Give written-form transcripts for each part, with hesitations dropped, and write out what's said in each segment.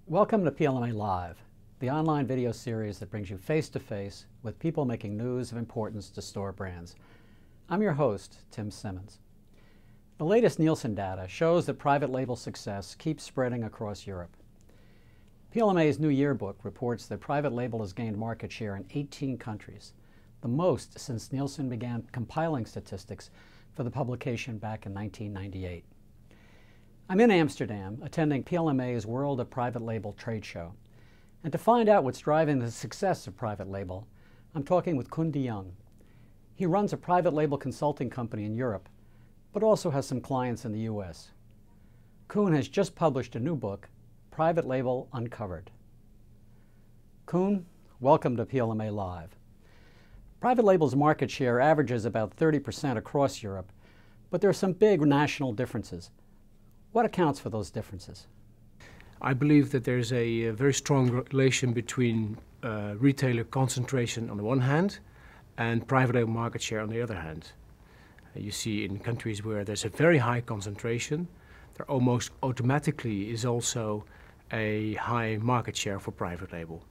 Welcome to PLMALive, the online video series that brings you face-to-face with people making news of importance to store brands. I'm your host, Tim Simmons. The latest Nielsen data shows that private label success keeps spreading across Europe. PLMA's new yearbook reports that private label has gained market share in 18 countries, the most since Nielsen began compiling statistics for the publication back in 1998. I'm in Amsterdam attending PLMA's World of Private Label trade show. And to find out what's driving the success of private label, I'm talking with Koen de Jong. He runs a private label consulting company in Europe, but also has some clients in the US. Koen has just published a new book, Private Label Uncovered. Koen, welcome to PLMALive. Private label's market share averages about 30% across Europe, but there are some big national differences. What accounts for those differences? I believe that there's a very strong relation between retailer concentration on the one hand and private label market share on the other hand. You see in countries where there's a very high concentration, there almost automatically is also a high market share for private label.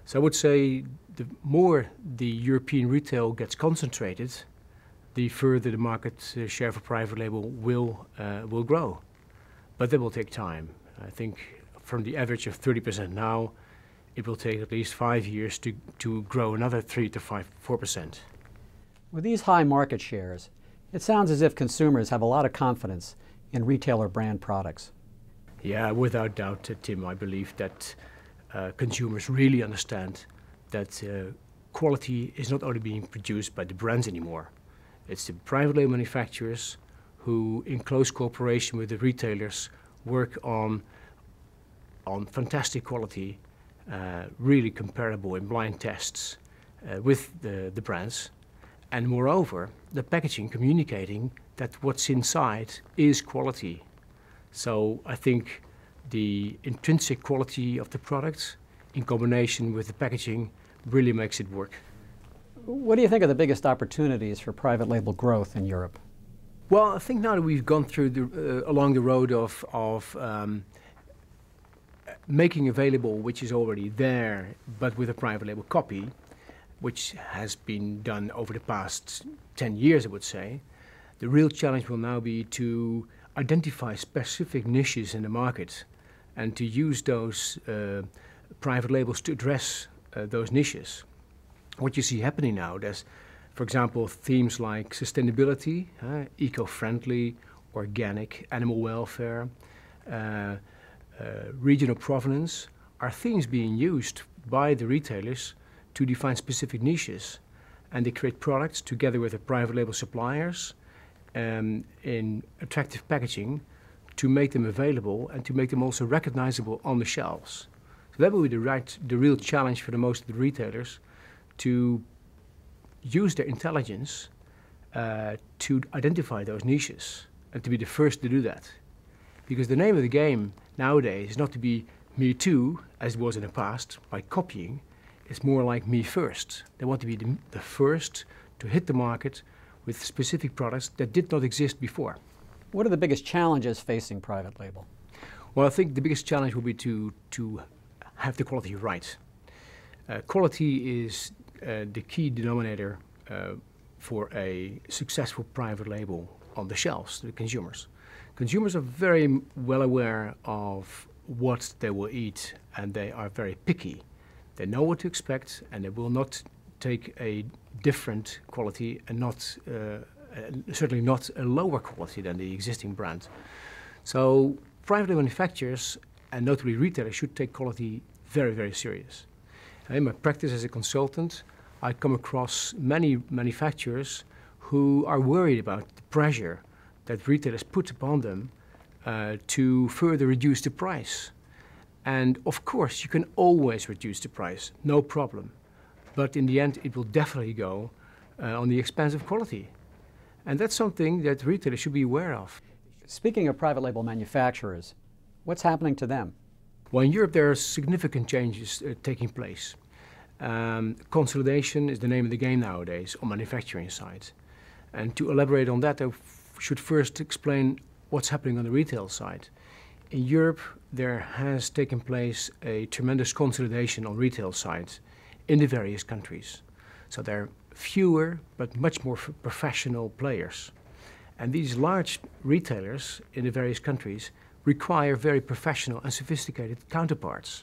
So I would say the more the European retail gets concentrated, the further the market share for private label will grow. But that will take time. I think from the average of 30% now, it will take at least 5 years to grow another 3 to 4%. With these high market shares, it sounds as if consumers have a lot of confidence in retailer brand products. Yeah, without doubt, Tim, I believe that consumers really understand that quality is not only being produced by the brands anymore. It's the private label manufacturers who, in close cooperation with the retailers, work on fantastic quality, really comparable in blind tests with the brands, and moreover, the packaging communicating that what's inside is quality. So I think the intrinsic quality of the product in combination with the packaging really makes it work. What do you think are the biggest opportunities for private label growth in Europe? Well, I think now that we've gone through along the road of making available which is already there, but with a private label copy, which has been done over the past 10 years, I would say, the real challenge will now be to identify specific niches in the market and to use those private labels to address those niches. What you see happening now, there's, for example, themes like sustainability, eco-friendly, organic, animal welfare, regional provenance, are themes being used by the retailers to define specific niches. And they create products together with the private label suppliers in attractive packaging to make them available and to make them also recognizable on the shelves. So that will be the real challenge for most of the retailers, to use their intelligence to identify those niches and to be the first to do that. Because the name of the game nowadays is not to be me too, as it was in the past, by copying. It's more like me first. They want to be the first to hit the market with specific products that did not exist before. What are the biggest challenges facing private label? Well, I think the biggest challenge will be to have the quality right. Quality is the key denominator for a successful private label on the shelves to the consumers. Consumers are very well aware of what they will eat, and they are very picky. They know what to expect, and they will not take a different quality and certainly not a lower quality than the existing brand. So private label manufacturers, and notably retailers, should take quality very, very serious. In my practice as a consultant, I come across many manufacturers who are worried about the pressure that retailers put upon them to further reduce the price. And of course, you can always reduce the price, no problem. But in the end, it will definitely go on the expense of quality. And that's something that retailers should be aware of. Speaking of private label manufacturers, what's happening to them? Well, in Europe, there are significant changes taking place. Consolidation is the name of the game nowadays on manufacturing side. And to elaborate on that, I should first explain what's happening on the retail side. In Europe, there has taken place a tremendous consolidation on retail side in the various countries. So there are fewer but much more professional players. And these large retailers in the various countries require very professional and sophisticated counterparts.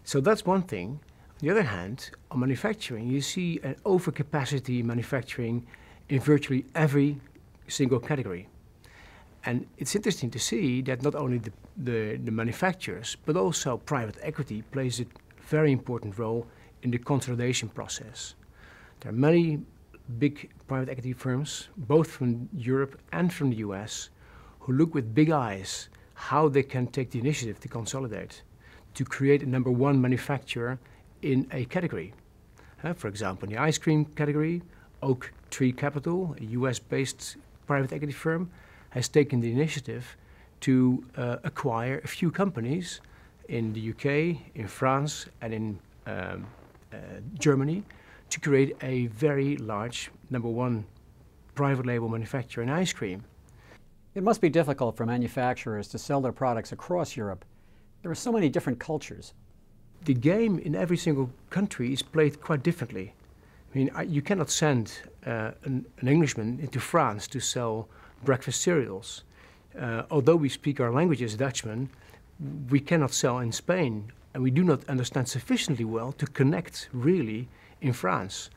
So that's one thing. On the other hand, on manufacturing, you see an overcapacity manufacturing in virtually every single category. And it's interesting to see that not only the manufacturers, but also private equity plays a very important role in the consolidation process. There are many big private equity firms, both from Europe and from the US, who look with big eyes how they can take the initiative to consolidate, to create a number one manufacturer in a category. For example, in the ice cream category, Oak Tree Capital, a US-based private equity firm, has taken the initiative to acquire a few companies in the UK, in France, and in Germany to create a very large number one private label manufacturer in ice cream. It must be difficult for manufacturers to sell their products across Europe. There are so many different cultures. The game in every single country is played quite differently. I mean, you cannot send an Englishman into France to sell breakfast cereals. Although we speak our language as Dutchmen, we cannot sell in Spain, and we do not understand sufficiently well to connect really in France.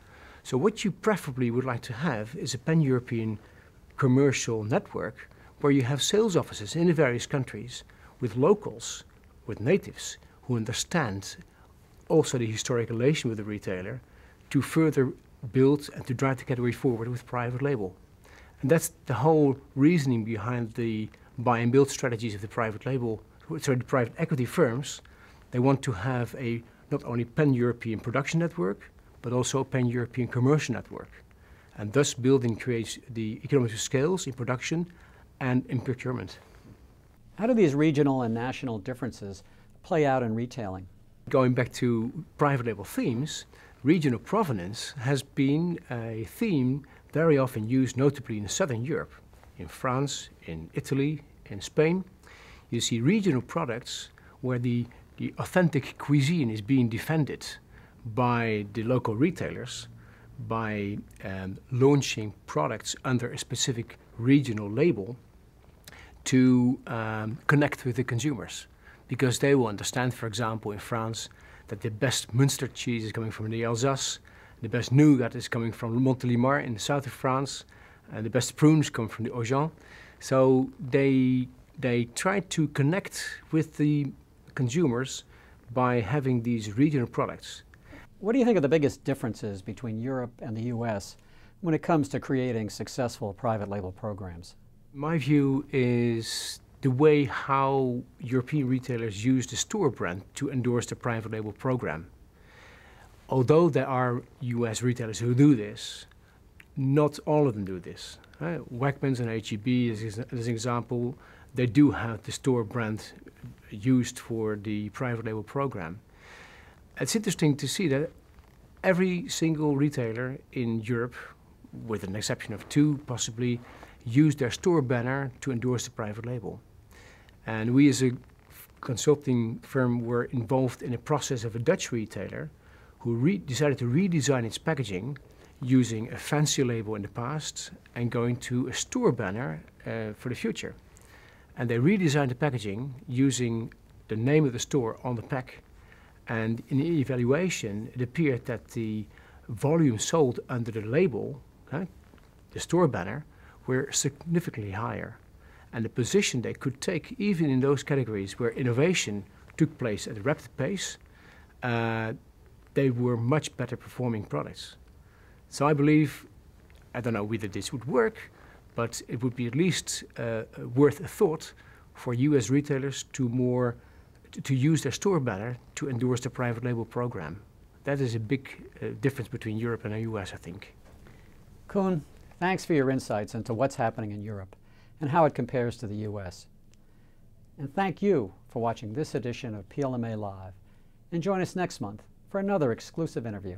So what you preferably would like to have is a pan-European commercial network where you have sales offices in the various countries with locals, with natives who understand also the historic relation with the retailer to further build and to drive the category forward with private label. And that's the whole reasoning behind the buy and build strategies of the private equity firms. They want to have a not only pan-European production network, but also a pan-European commercial network. And thus building creates the economies of scales in production and in procurement. How do these regional and national differences play out in retailing? Going back to private label themes, regional provenance has been a theme very often used notably in Southern Europe, in France, in Italy, in Spain. You see regional products where the authentic cuisine is being defended by the local retailers by launching products under a specific regional label to connect with the consumers. Because they will understand, for example, in France, that the best Munster cheese is coming from the Alsace, the best nougat is coming from Montélimar in the south of France, and the best prunes come from the Aujan. So they try to connect with the consumers by having these regional products. What do you think are the biggest differences between Europe and the US when it comes to creating successful private label programs? My view is the way how European retailers use the store brand to endorse the private label program. Although there are US retailers who do this, not all of them do this. Wegmans and H-E-B, as an example, they do have the store brand used for the private label program. It's interesting to see that every single retailer in Europe, with an exception of two possibly, use their store banner to endorse the private label. And we as a consulting firm were involved in a process of a Dutch retailer who decided to redesign its packaging using a fancy label in the past and going to a store banner for the future. And they redesigned the packaging using the name of the store on the pack. And in the evaluation, it appeared that the volume sold under the label, the store banner, were significantly higher. And the position they could take, even in those categories where innovation took place at a rapid pace, they were much better performing products. So I believe, I don't know whether this would work, but it would be at least worth a thought for US retailers to use their store banner to endorse the private label program. That is a big difference between Europe and the US, I think. Koen, thanks for your insights into what's happening in Europe and how it compares to the US. And thank you for watching this edition of PLMA Live. And join us next month for another exclusive interview.